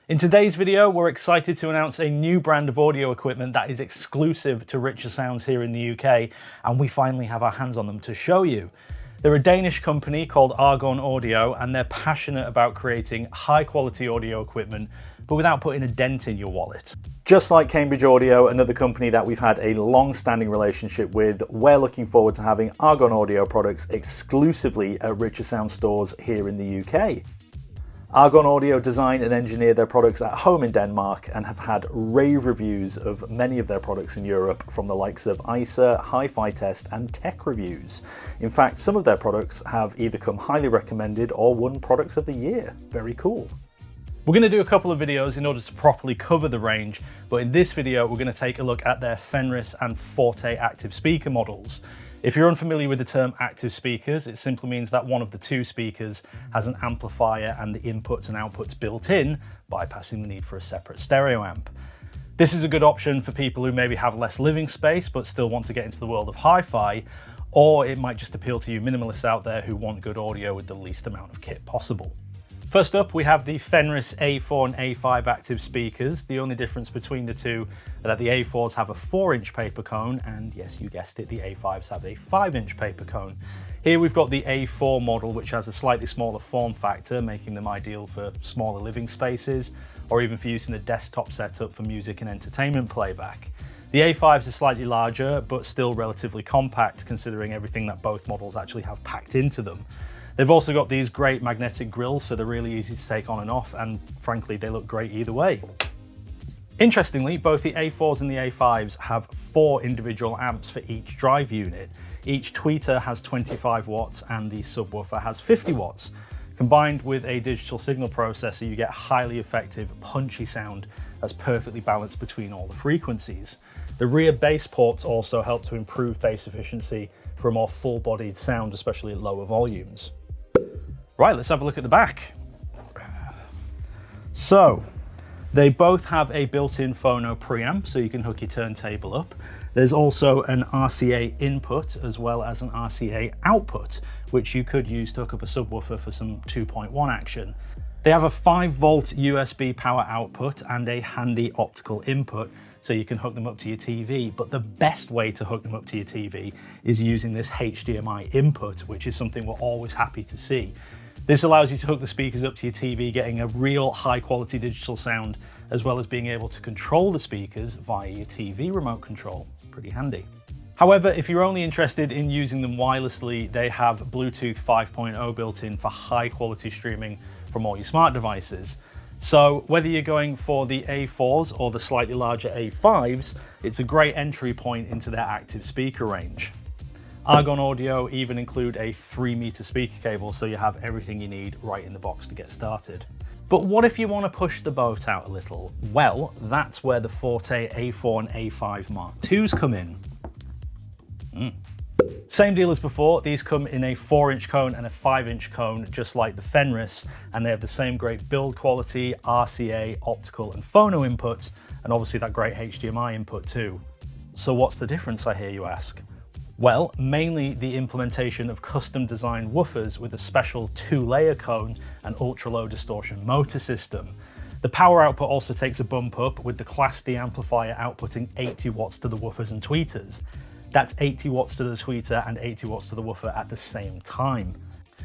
In today's video, we're excited to announce a new brand of audio equipment that is exclusive to Richer Sounds here in the UK, and we finally have our hands on them to show you. They're a Danish company called Argon Audio, and they're passionate about creating high quality audio equipment, but without putting a dent in your wallet. Just like Cambridge Audio, another company that we've had a long-standing relationship with, we're looking forward to having Argon Audio products exclusively at Richer Sound stores here in the UK. Argon Audio design and engineer their products at home in Denmark and have had rave reviews of many of their products in Europe from the likes of ISA, Hi-Fi Test and Tech Reviews. In fact, some of their products have either come highly recommended or won Products of the Year. Very cool. We're going to do a couple of videos in order to properly cover the range, but in this video we're going to take a look at their Fenris and Forte active speaker models. If you're unfamiliar with the term active speakers, it simply means that one of the two speakers has an amplifier and the inputs and outputs built in, bypassing the need for a separate stereo amp. This is a good option for people who maybe have less living space but still want to get into the world of hi-fi, or it might just appeal to you minimalists out there who want good audio with the least amount of kit possible. First up, we have the Fenris A4 and A5 active speakers. The only difference between the two are that the A4s have a 4-inch paper cone, and yes, you guessed it, the A5s have a 5-inch paper cone. Here we've got the A4 model, which has a slightly smaller form factor, making them ideal for smaller living spaces, or even for use in a desktop setup for music and entertainment playback. The A5s are slightly larger, but still relatively compact, considering everything that both models actually have packed into them. They've also got these great magnetic grills, so they're really easy to take on and off, and frankly, they look great either way. Interestingly, both the A4s and the A5s have 4 individual amps for each drive unit. Each tweeter has 25 watts and the subwoofer has 50 watts. Combined with a digital signal processor, you get highly effective, punchy sound that's perfectly balanced between all the frequencies. The rear bass ports also help to improve bass efficiency for a more full-bodied sound, especially at lower volumes. Right, let's have a look at the back. So, they both have a built-in phono preamp, so you can hook your turntable up. There's also an RCA input as well as an RCA output, which you could use to hook up a subwoofer for some 2.1 action. They have a 5-volt USB power output and a handy optical input, so you can hook them up to your TV, but the best way to hook them up to your TV is using this HDMI input, which is something we're always happy to see. This allows you to hook the speakers up to your TV, getting a real high quality digital sound, as well as being able to control the speakers via your TV remote control. Pretty handy. However, if you're only interested in using them wirelessly, they have Bluetooth 5.0 built in for high quality streaming from all your smart devices. So whether you're going for the A4s or the slightly larger A5s, it's a great entry point into their active speaker range. Argon Audio even include a 3-meter speaker cable, so you have everything you need right in the box to get started. But what if you want to push the boat out a little? Well, that's where the Forte A4 and A5 Mark IIs come in. Same deal as before, these come in a 4-inch cone and a 5-inch cone, just like the Fenris, and they have the same great build quality, RCA, optical and phono inputs, and obviously that great HDMI input too. So what's the difference, I hear you ask? Well, mainly the implementation of custom designed woofers with a special 2-layer cone and ultra-low distortion motor system. The power output also takes a bump up, with the Class D amplifier outputting 80 watts to the woofers and tweeters. That's 80 watts to the tweeter and 80 watts to the woofer at the same time.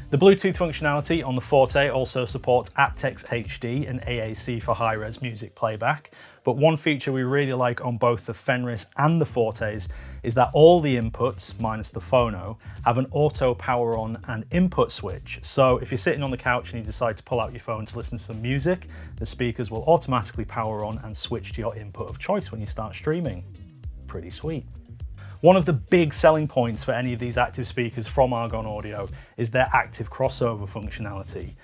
The Bluetooth functionality on the Forte also supports aptX HD and AAC for high-res music playback, but one feature we really like on both the Fenris and the Fortes is that all the inputs, minus the phono, have an auto power on and input switch. So if you're sitting on the couch and you decide to pull out your phone to listen to some music, the speakers will automatically power on and switch to your input of choice when you start streaming. Pretty sweet. One of the big selling points for any of these active speakers from Argon Audio is their active crossover functionality.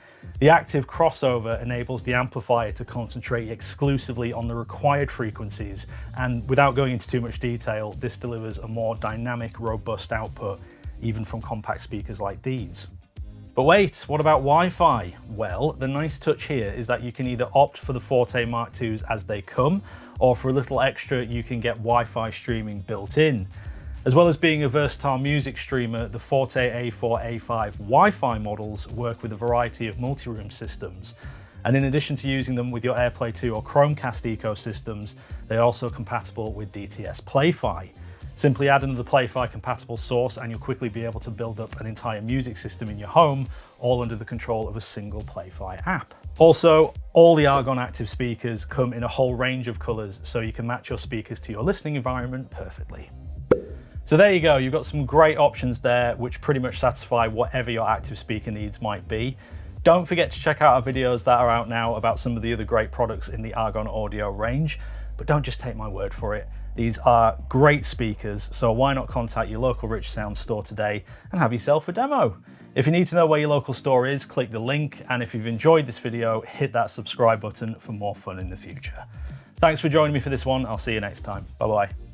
The active crossover enables the amplifier to concentrate exclusively on the required frequencies, and without going into too much detail, this delivers a more dynamic, robust output, even from compact speakers like these. But wait, what about Wi-Fi? Well, the nice touch here is that you can either opt for the Forte Mark IIs as they come, or for a little extra, you can get Wi-Fi streaming built in. As well as being a versatile music streamer, the Forte A4, A5 Wi-Fi models work with a variety of multi-room systems. And in addition to using them with your AirPlay 2 or Chromecast ecosystems, they're also compatible with DTS Play-Fi. Simply add another Play-Fi compatible source and you'll quickly be able to build up an entire music system in your home, all under the control of a single Play-Fi app. Also, all the Argon active speakers come in a whole range of colors, so you can match your speakers to your listening environment perfectly. So there you go, you've got some great options there which pretty much satisfy whatever your active speaker needs might be. Don't forget to check out our videos that are out now about some of the other great products in the Argon audio range, but don't just take my word for it. These are great speakers, so why not contact your local Rich Sounds store today and have yourself a demo. If you need to know where your local store is, click the link, and if you've enjoyed this video, hit that subscribe button for more fun in the future. Thanks for joining me for this one. I'll see you next time. Bye-bye.